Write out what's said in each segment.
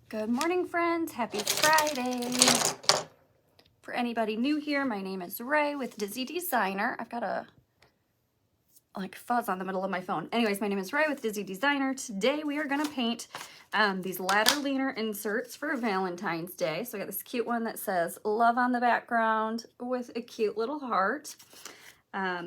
Good morning, friends. Happy Friday. For anybody new here, my name is Ray with Dizzy Designer. I've got a fuzz on the middle of my phone. Anyways, my name is Ray with Dizzy Designer. Today we are going to paint these ladder leaner inserts for Valentine's Day. So I got this cute one that says love on the background with a cute little heart.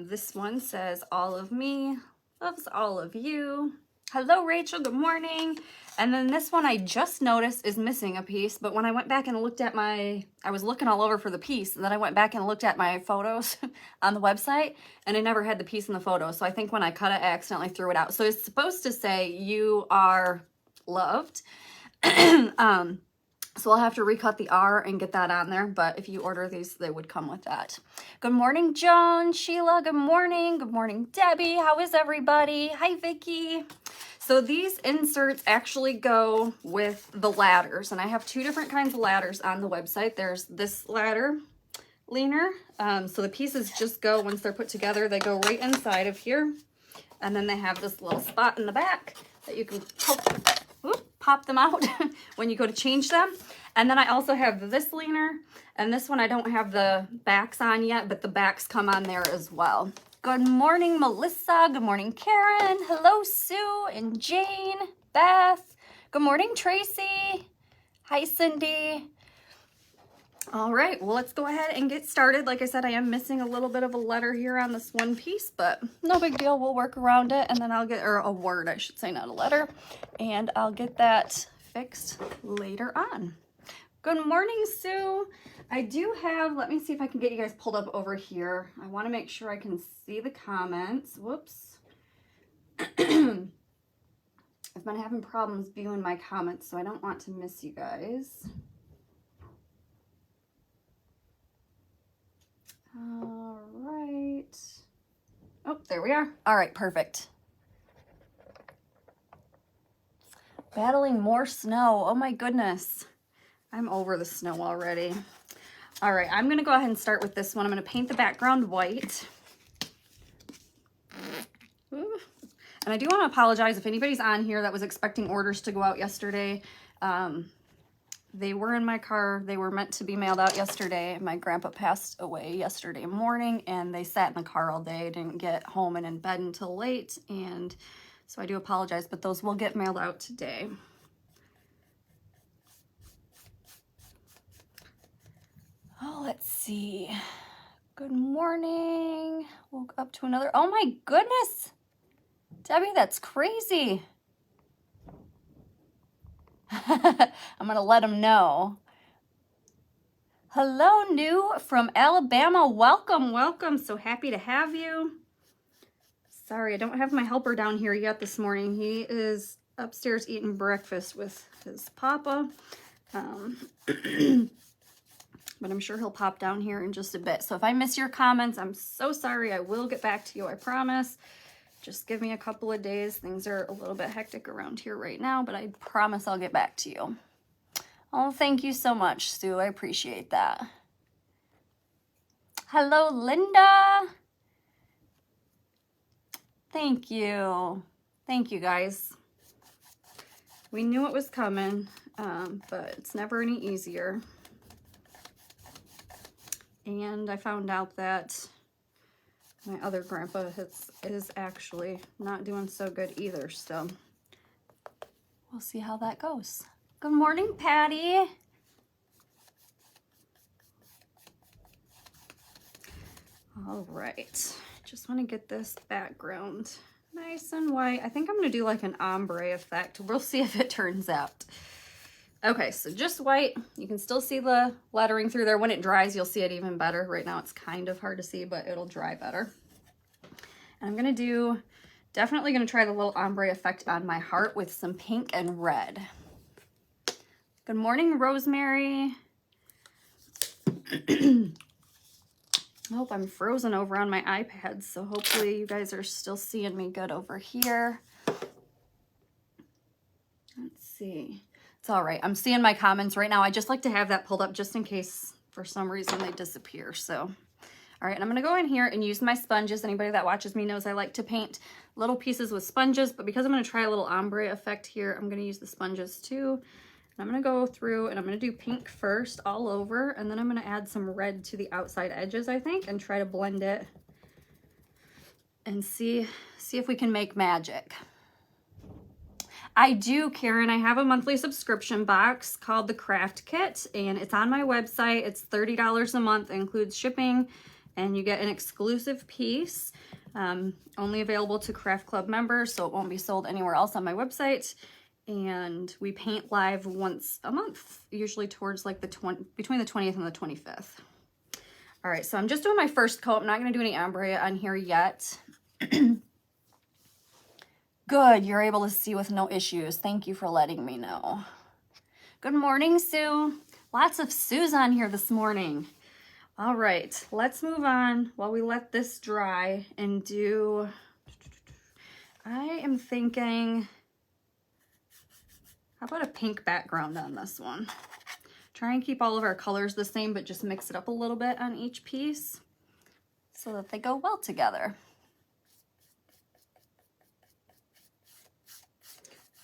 This one says all of me loves all of you. Hello, Rachel. Good morning. And then this one I just noticed is missing a piece, but when I went back and looked at I was looking all over for the piece, and then I went back and looked at my photos on the website, and I never had the piece in the photo. So I think when I cut it, I accidentally threw it out. So it's supposed to say you are loved. So I'll have to recut the R and get that on there, but if you order these, they would come with that. Good morning, Joan, Sheila, good morning. Good morning, Debbie. How is everybody? Hi, Vicky. So these inserts actually go with the ladders, and I have two different kinds of ladders on the website. There's this ladder leaner. So the pieces just go, once they're put together, they go right inside of here. And then they have this little spot in the back that you can pop them out when you go to change them. And then I also have this leaner, and this one I don't have the backs on yet, but the backs come on there as well. Good morning, Melissa. Good morning, Karen. Hello, Sue and Jane, Beth. Good morning, Tracy. Hi, Cindy. All right, well, let's go ahead and get started. Like I said, I am missing a little bit of a letter here on this one piece, but no big deal. We'll work around it, and then I'll get, or a word, I should say, not a letter, and I'll get that fixed later on. Good morning, Sue. I do have, let me see if I can get you guys pulled up over here. I want to make sure I can see the comments. Whoops. I've been having problems viewing my comments, so I don't want to miss you guys. All right. Oh, there we are. All right, perfect. Battling more snow. Oh my goodness. I'm over the snow already. All right, I'm gonna go ahead and start with this one. I'm gonna paint the background white. Ooh. And I do want to apologize if anybody's on here that was expecting orders to go out yesterday. They were in my car. They were meant to be mailed out yesterday. My grandpa passed away yesterday morning, and they sat in the car all day. Didn't get home and in bed until late, and so I do apologize, but those will get mailed out today. Oh, let's see. Good morning. Woke up to another. Oh my goodness. Debbie, that's crazy. I'm going to let them know. Hello, New from Alabama. Welcome, welcome. So happy to have you. Sorry, I don't have my helper down here yet this morning. He is upstairs eating breakfast with his papa. But I'm sure he'll pop down here in just a bit. So if I miss your comments, I'm so sorry. I will get back to you, I promise. Just give me a couple of days. Things are a little bit hectic around here right now, but I promise I'll get back to you. Oh, thank you so much, Sue. I appreciate that. Hello, Linda. Thank you. Thank you, guys. We knew it was coming, but it's never any easier. And I found out that my other grandpa is actually not doing so good either, so we'll see how that goes. Good morning, Patty. All right, just want to get this background nice and white. I think I'm going to do like an ombre effect. We'll see if it turns out. Okay, so just white. You can still see the lettering through there. When it dries, you'll see it even better. Right now it's kind of hard to see, but it'll dry better. And I'm gonna definitely gonna try the little ombre effect on my heart with some pink and red. Good morning, Rosemary. I hope I'm frozen over on my iPad, so hopefully you guys are still seeing me good over here. Let's see. It's all right. I'm seeing my comments right now. I just like to have that pulled up just in case for some reason they disappear. So, all right, and I'm going to go in here and use my sponges. Anybody that watches me knows I like to paint little pieces with sponges, but because I'm going to try a little ombre effect here, I'm going to use the sponges too. I'm going to go through and I'm going to do pink first all over, and then I'm going to add some red to the outside edges, I think, and try to blend it and see if we can make magic. I do, Karen, I have a monthly subscription box called the Craft Kit, and it's on my website. It's $30 a month, includes shipping, and you get an exclusive piece, only available to Craft Club members, so it won't be sold anywhere else on my website. And we paint live once a month, usually towards like between the 20th and the 25th. All right, so I'm just doing my first coat. I'm not going to do any ombre on here yet. Good, you're able to see with no issues. Thank you for letting me know. Good morning, Sue. Lots of Sues on here this morning. All right, let's move on while we let this dry and do, I am thinking, how about a pink background on this one? Try and keep all of our colors the same, but just mix it up a little bit on each piece so that they go well together.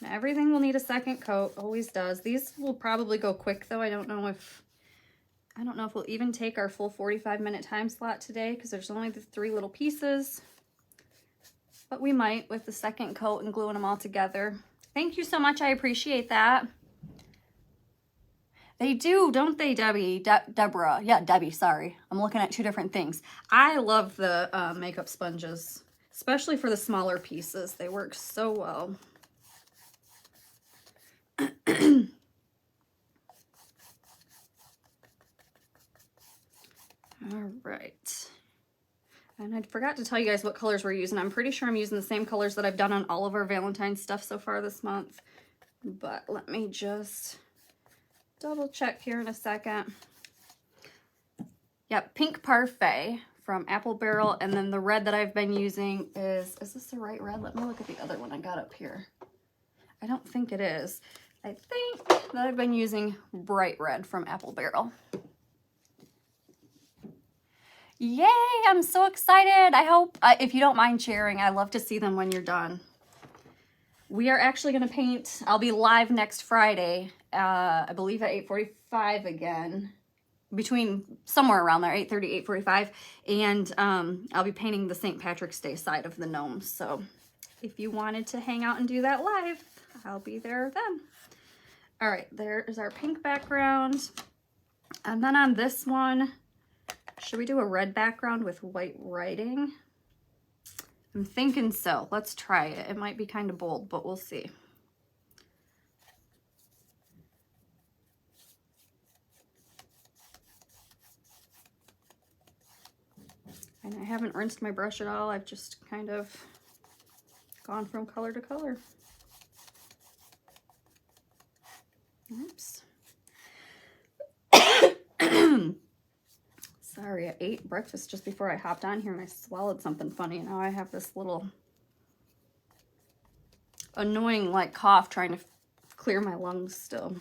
Now, everything will need a second coat, always does. These will probably go quick though. I don't know if we'll even take our full 45-minute time slot today because there's only the 3 little pieces, but we might with the second coat and gluing them all together. Thank you so much. I appreciate that. They do, don't they, Debbie? Deborah. Yeah, Debbie, sorry. I'm looking at 2 different things. I love the makeup sponges, especially for the smaller pieces. They work so well. All right. And I forgot to tell you guys what colors we're using. I'm pretty sure I'm using the same colors that I've done on all of our Valentine's stuff so far this month. But let me just double check here in a second. Yep, Pink Parfait from Apple Barrel. And then the red that I've been using is this the right red? Let me look at the other one I got up here. I don't think it is. I think that I've been using Bright Red from Apple Barrel. Yay, I'm so excited. I hope, if you don't mind sharing, I love to see them when you're done. We are actually going to paint, I'll be live next Friday, I believe at 8:45 again, between somewhere around there, 8:30, 8:45, and I'll be painting the St. Patrick's Day side of the gnomes. So if you wanted to hang out and do that live, I'll be there then. All right, there is our pink background. And then on this one, should we do a red background with white writing? I'm thinking so. Let's try it. It might be kind of bold, but we'll see. And I haven't rinsed my brush at all. I've just kind of gone from color to color. Oops. Sorry, I ate breakfast just before I hopped on here and I swallowed something funny. Now I have this little annoying like cough trying to clear my lungs still.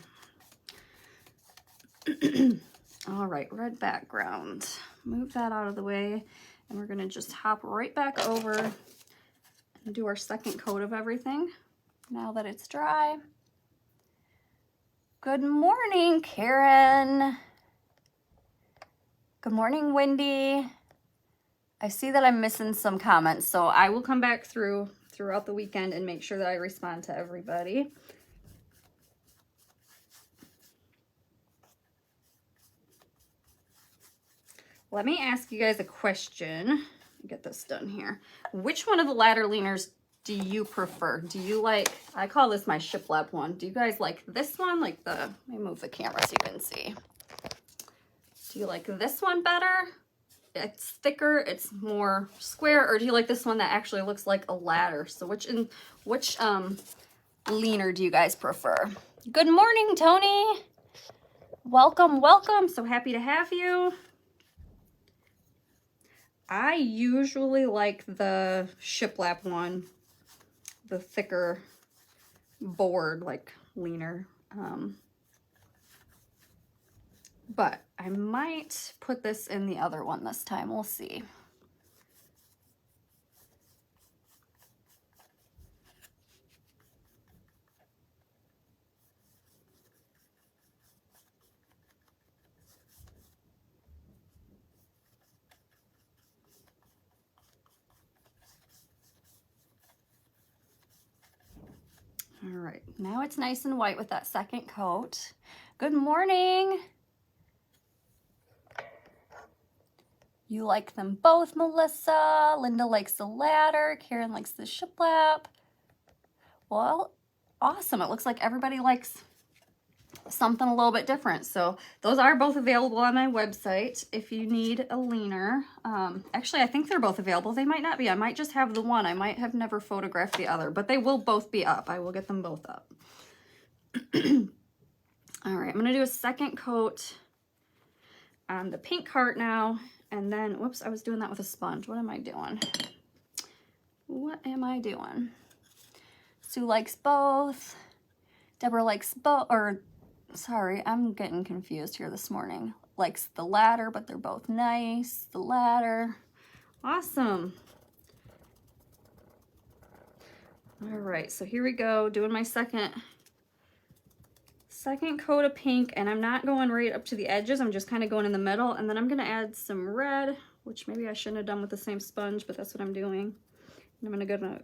All right, red background. Move that out of the way. And we're gonna just hop right back over and do our second coat of everything now that it's dry. Good morning, Karen. Good morning, Wendy. I see that I'm missing some comments, so I will come back throughout the weekend and make sure that I respond to everybody. Let me ask you guys a question. Get this done here. Which one of the ladder leaners do you prefer? Do you like, I call this my shiplap one. Do you guys like this one? Like let me move the camera so you can see. Do you like this one better? It's thicker, it's more square, or do you like this one that actually looks like a ladder? So which leaner do you guys prefer? Good morning, Tony. Welcome, welcome. So happy to have you. I usually like the shiplap one, the thicker board, like leaner. But I might put this in the other one this time. We'll see. All right, now it's nice and white with that second coat. Good morning. You like them both, Melissa. Linda likes the ladder. Karen likes the shiplap. Well, awesome. It looks like everybody likes something a little bit different. So those are both available on my website if you need a leaner. Actually, I think they're both available. They might not be. I might just have the one. I might have never photographed the other, but they will both be up. I will get them both up. All right, I'm going to do a second coat on the pink heart now. And then, whoops, I was doing that with a sponge. What am I doing? What am I doing? Sue likes both. Deborah likes both, or sorry, I'm getting confused here this morning. Likes the ladder, but they're both nice. The ladder. Awesome. All right, so here we go, doing my second coat of pink, and I'm not going right up to the edges. I'm just kind of going in the middle, and then I'm going to add some red, which maybe I shouldn't have done with the same sponge, but that's what I'm doing. And I'm gonna,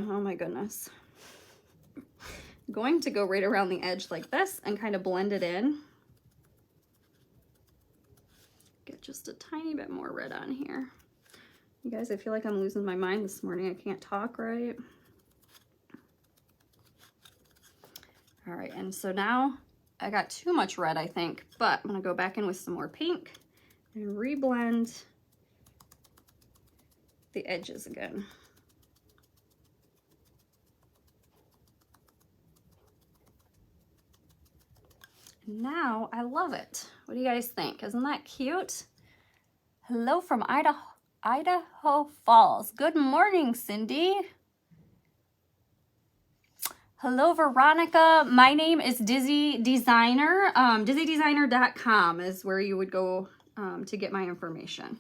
oh my goodness. I'm going to go right around the edge like this and kind of blend it in. Get just a tiny bit more red on here. You guys, I feel like I'm losing my mind this morning. I can't talk right. All right, and so now I got too much red, I think, but I'm gonna go back in with some more pink and reblend the edges again. Now I love it. What do you guys think? Isn't that cute? Hello from Idaho Falls. Good morning, Cindy. Hello, Veronica. My name is Dizzy Designer. DizzyDesigner.com is where you would go to get my information.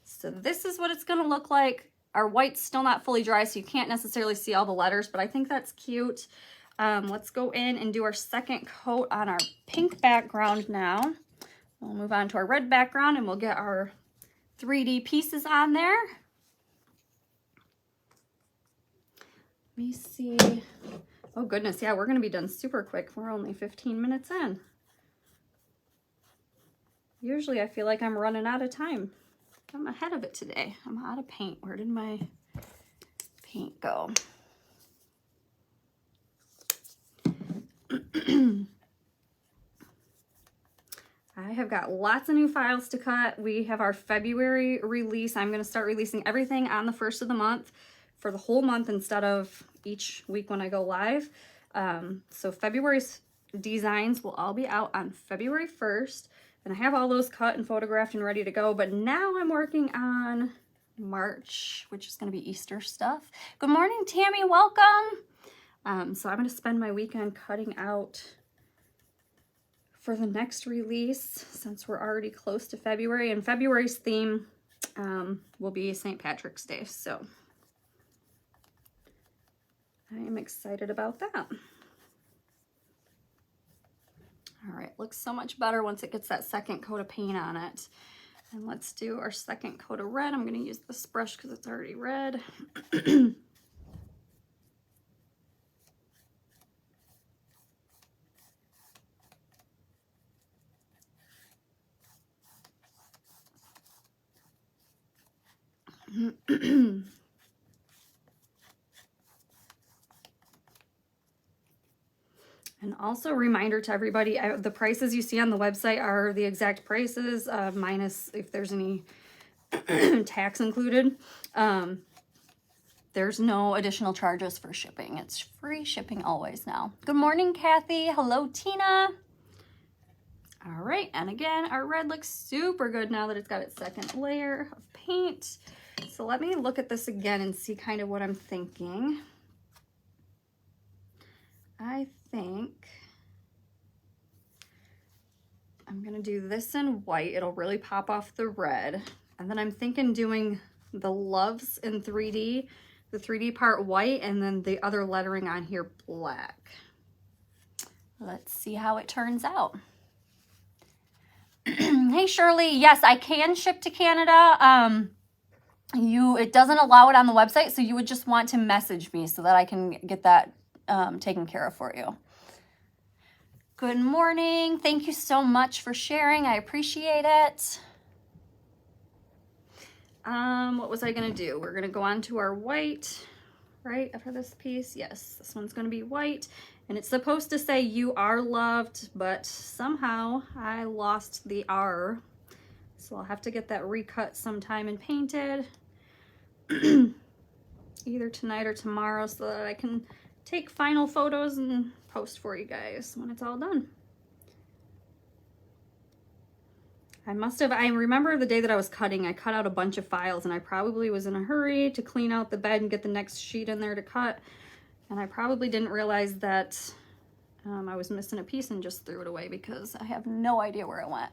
So this is what it's going to look like. Our white's still not fully dry, so you can't necessarily see all the letters, but I think that's cute. Let's go in and do our second coat on our pink background now. We'll move on to our red background, and we'll get our 3D pieces on there. Let me see. Oh goodness, yeah, we're gonna be done super quick. We're only 15 minutes in. Usually I feel like I'm running out of time. I'm ahead of it today. I'm out of paint. Where did my paint go? I have got lots of new files to cut. We have our February release. I'm gonna start releasing everything on the 1st of the month for the whole month instead of each week when I go live. So February's designs will all be out on February 1st. And I have all those cut and photographed and ready to go. But now I'm working on March, which is going to be Easter stuff. Good morning, Tammy. Welcome. So I'm going to spend my weekend cutting out for the next release since we're already close to February. And February's theme will be St. Patrick's Day. So I am excited about that. All right, looks so much better once it gets that second coat of paint on it. And let's do our second coat of red. I'm gonna use this brush because it's already red. And also a reminder to everybody, the prices you see on the website are the exact prices, minus if there's any tax included. There's no additional charges for shipping. It's free shipping always now. Good morning, Kathy. Hello, Tina. All right, and again, our red looks super good now that it's got its second layer of paint. So let me look at this again and see kind of what I'm thinking. I think I'm gonna do this in white. It'll really pop off the red. And then I'm thinking doing the loves in 3D, the 3D part white, and then the other lettering on here black. Let's see how it turns out. Hey Shirley, yes, I can ship to Canada. It doesn't allow it on the website, so you would just want to message me so that I can get that taken care of for you. Good morning. Thank you so much for sharing. I appreciate it. What was I gonna do? We're gonna go on to our white, right, after this piece. Yes, this one's gonna be white, and it's supposed to say you are loved, but somehow I lost the R, so I'll have to get that recut sometime and painted either tonight or tomorrow, so that I can take final photos and post for you guys when it's all done. I remember the day that I was cutting, I cut out a bunch of files, and I probably was in a hurry to clean out the bed and get the next sheet in there to cut. And I probably didn't realize that I was missing a piece and just threw it away because I have no idea where it went.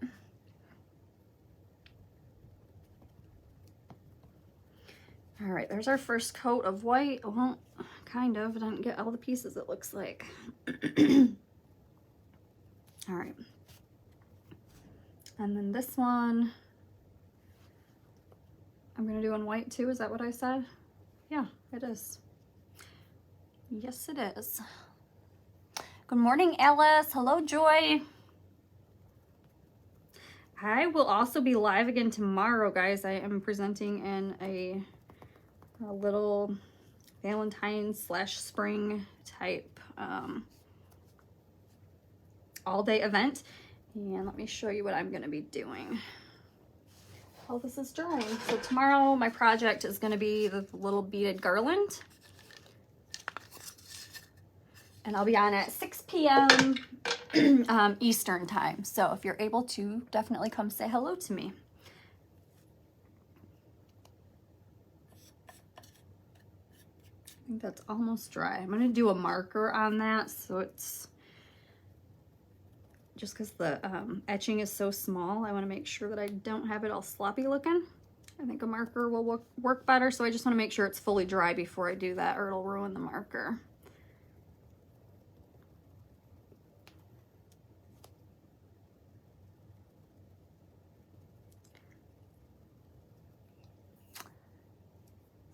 All right, there's our first coat of white. Well, kind of. I didn't get all the pieces, it looks like. All right. And then this one, I'm gonna do in white too. Is that what I said? Yeah, it is. Yes, it is. Good morning, Alice. Hello, Joy. I will also be live again tomorrow, guys. I am presenting in a little Valentine / spring type all-day event. And let me show you what I'm going to be doing while this is drying. So tomorrow my project is going to be the little beaded garland. And I'll be on at 6 p.m. Eastern time. So if you're able to, definitely come say hello to me. I think that's almost dry. I'm going to do a marker on that so it's just because the etching is so small. I want to make sure that I don't have it all sloppy looking. I think a marker will work better, so I just want to make sure it's fully dry before I do that, or it'll ruin the marker.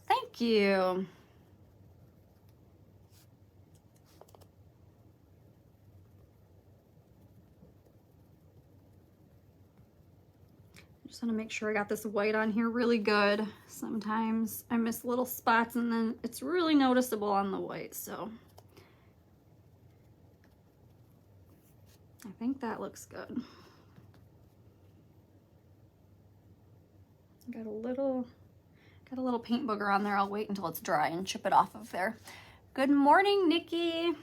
Thank you. Just want to make sure I got this white on here really good. Sometimes I miss little spots and then it's really noticeable on the white, so I think that looks good. Got a little paint booger on there. I'll wait until it's dry and chip it off of there. Good morning, Nikki.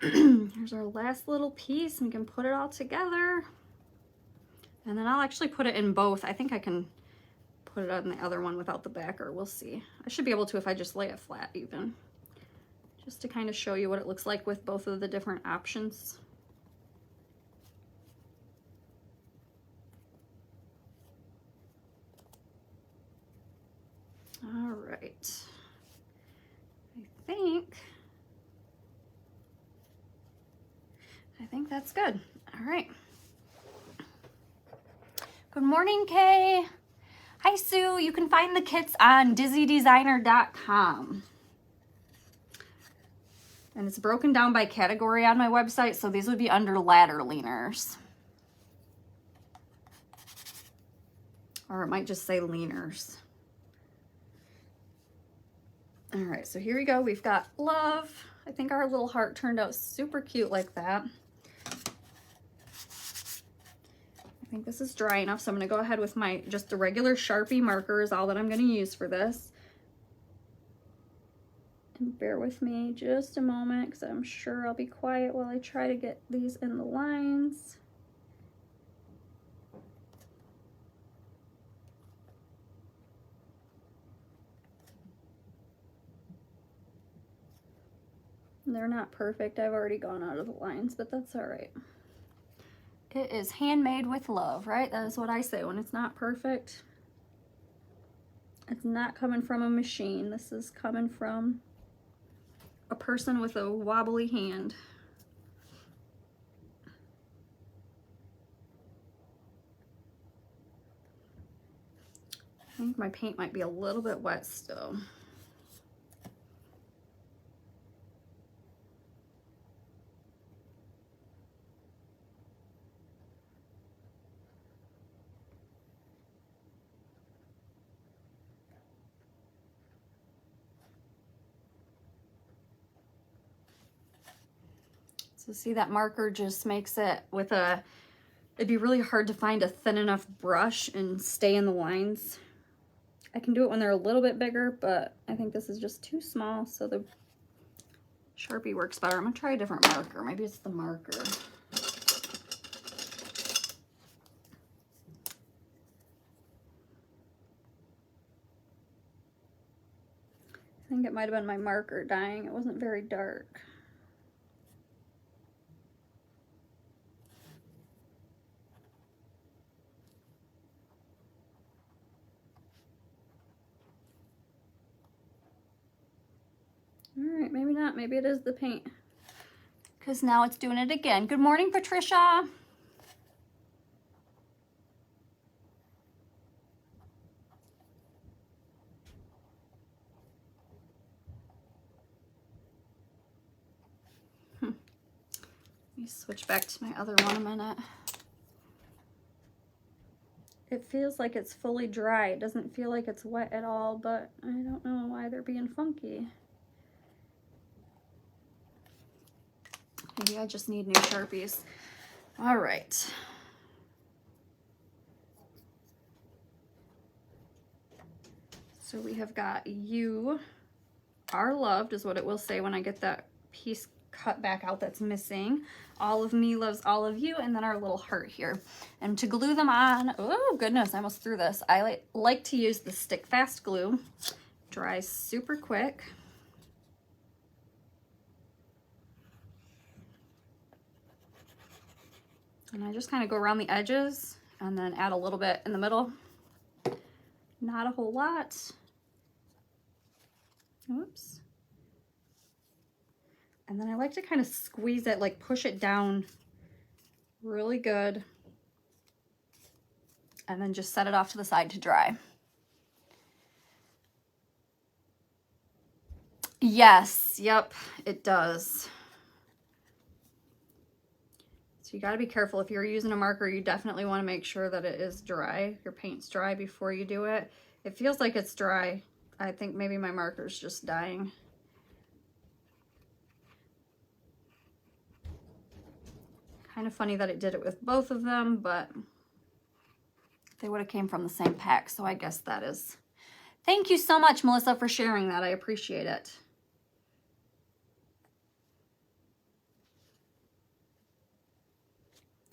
Here's our last little piece. We can put it all together. And then I'll actually put it in both. I think I can put it on the other one without the backer. We'll see. I should be able to if I just lay it flat even. Just to kind of show you what it looks like with both of the different options. All right. I think that's good. All right. Good morning, Kay. Hi, Sue. You can find the kits on dizzydesigner.com. And it's broken down by category on my website, so these would be under ladder leaners. Or it might just say leaners. All right, so here we go. We've got love. I think our little heart turned out super cute like that. I think this is dry enough, so I'm going to go ahead with my just the regular Sharpie marker is all that I'm going to use for this. And bear with me just a moment because I'm sure I'll be quiet while I try to get these in the lines. They're not perfect. I've already gone out of the lines, but that's all right. It is handmade with love, right? That is what I say. When it's not perfect, it's not coming from a machine. This is coming from a person with a wobbly hand. think my paint might be a little bit wet still. So see, that marker just makes it with a, it'd be really hard to find a thin enough brush and stay in the lines. I can do it when they're a little bit bigger, but I think this is just too small, so the Sharpie works better. I'm gonna try a different marker. Maybe it's the marker. I think it might have been my marker dying. It wasn't very dark. All right, maybe not. Maybe it is the paint. Because now it's doing it again. Good morning, Patricia. Let me switch back to my other one a minute. It feels like it's fully dry. It doesn't feel like it's wet at all, but I don't know why they're being funky. Maybe I just need new Sharpies. All right. So we have got "You are loved" is what it will say when I get that piece cut back out that's missing. "All of me loves all of you," and then our little heart here. And to glue them on, oh goodness, I almost threw this. I like to use the stick fast glue. Dries super quick. And I just kind of go around the edges and then add a little bit in the middle. Not a whole lot. Whoops. And then I like to kind of squeeze it, like push it down really good. And then just set it off to the side to dry. Yes, yep, it does. So you got to be careful. If you're using a marker, you definitely want to make sure that it is dry. Your paint's dry before you do it. It feels like it's dry. I think maybe my marker's just dying. Kind of funny that it did it with both of them, but they would have came from the same pack, so I guess that is. Thank you so much, Melissa, for sharing that. I appreciate it.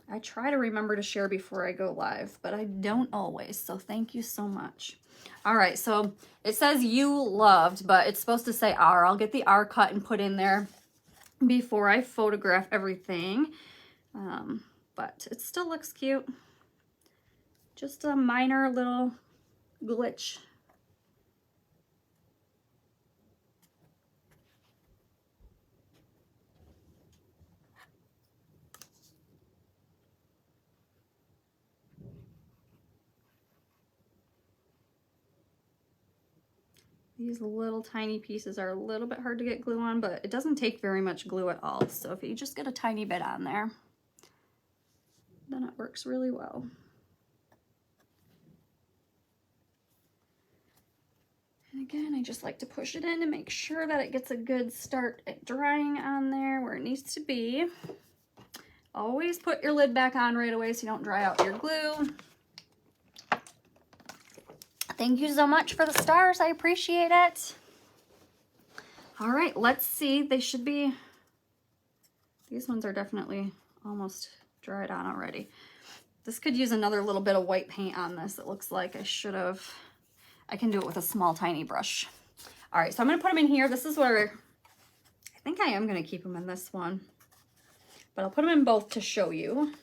I try to remember to share before I go live, but I don't always, so thank you so much. All right, so it says "you loved," but it's supposed to say "R." I'll get the R cut and put in there before I photograph everything, but it still looks cute. Just a minor little glitch. These little tiny pieces are a little bit hard to get glue on, but it doesn't take very much glue at all. So if you just get a tiny bit on there, then it works really well. And again, I just like to push it in to make sure that it gets a good start at drying on there where it needs to be. Always put your lid back on right away so you don't dry out your glue. Thank you so much for the stars. I appreciate it. All right, let's see. They should be, these ones are definitely almost dried on already. This could use another little bit of white paint on this. It looks like I can do it with a small, tiny brush. All right, so I'm gonna put them in here. This is where, I think I am gonna keep them in this one, but I'll put them in both to show you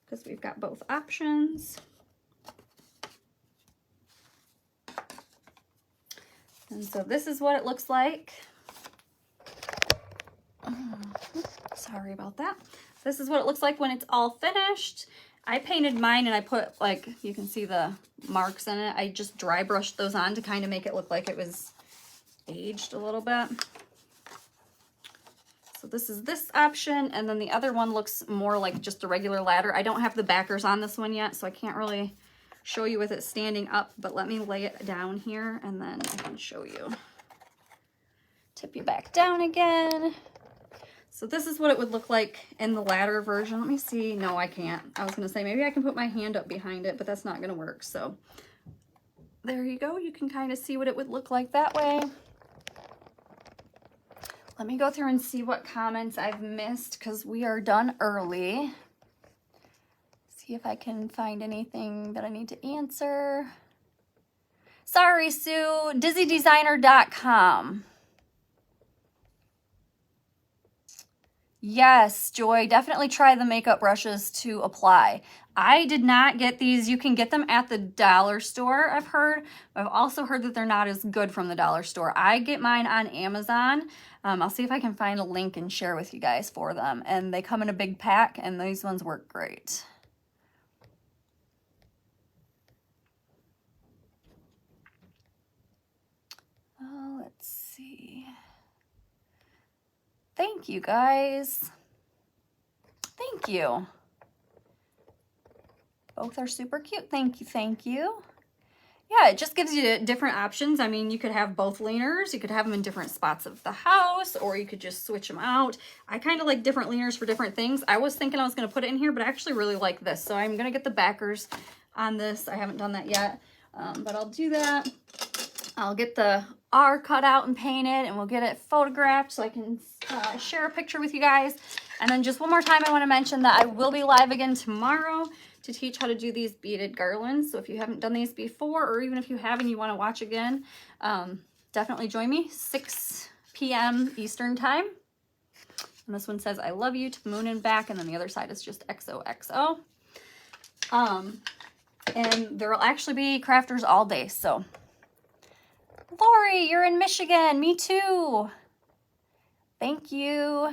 because we've got both options. And so this is what it looks like. Sorry about that. This is what it looks like when it's all finished. I painted mine and I put, like, you can see the marks in it. I just dry brushed those on to kind of make it look like it was aged a little bit. So this is this option, and then the other one looks more like just a regular ladder. I don't have the backers on this one yet, so I can't really show you with it standing up, but let me lay it down here and then I can show you. Tip you back down again. So this is what it would look like in the ladder version. Let me see. No, I can't. I was going to say maybe I can put my hand up behind it, but that's not going to work. So there you go. You can kind of see what it would look like that way. Let me go through and see what comments I've missed because we are done early. See if I can find anything that I need to answer. Sorry, Sue. DizzyDesigner.com. Yes, Joy, definitely try the makeup brushes to apply. I did not get these. You can get them at the dollar store, I've heard. I've also heard that they're not as good from the dollar store. I get mine on Amazon. I'll see if I can find a link and share with you guys for them. And they come in a big pack, and these ones work great. Oh, let's see. Thank you, guys. Thank you. Both are super cute. Thank you, thank you. Yeah, it just gives you different options. I mean, you could have both leaners. You could have them in different spots of the house, or you could just switch them out. I kind of like different leaners for different things. I was thinking I was going to put it in here, but I actually really like this. So I'm going to get the backers on this. I haven't done that yet, but I'll do that. I'll get the R cut out and painted, and we'll get it photographed so I can share a picture with you guys. And then just one more time, I want to mention that I will be live again tomorrow to teach how to do these beaded garlands. So if you haven't done these before, or even if you have and you want to watch again, definitely join me, 6 p.m. Eastern time. And this one says, I love you to the moon and back. And then the other side is just XOXO. And there will actually be crafters all day. So Lori, you're in Michigan. Me too. Thank you.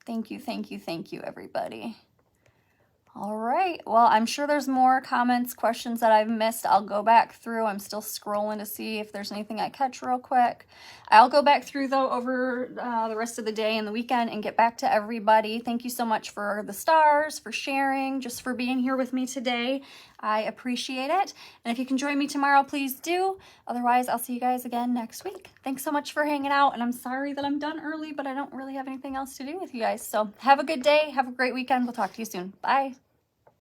Thank you, thank you, thank you, everybody. All right. Well, I'm sure there's more comments, questions that I've missed. I'll go back through. I'm still scrolling to see if there's anything I catch real quick. I'll go back through, though, over the rest of the day and the weekend and get back to everybody. Thank you so much for the stars, for sharing, just for being here with me today. I appreciate it. And if you can join me tomorrow, please do. Otherwise, I'll see you guys again next week. Thanks so much for hanging out. And I'm sorry that I'm done early, but I don't really have anything else to do with you guys. So have a good day. Have a great weekend. We'll talk to you soon. Bye.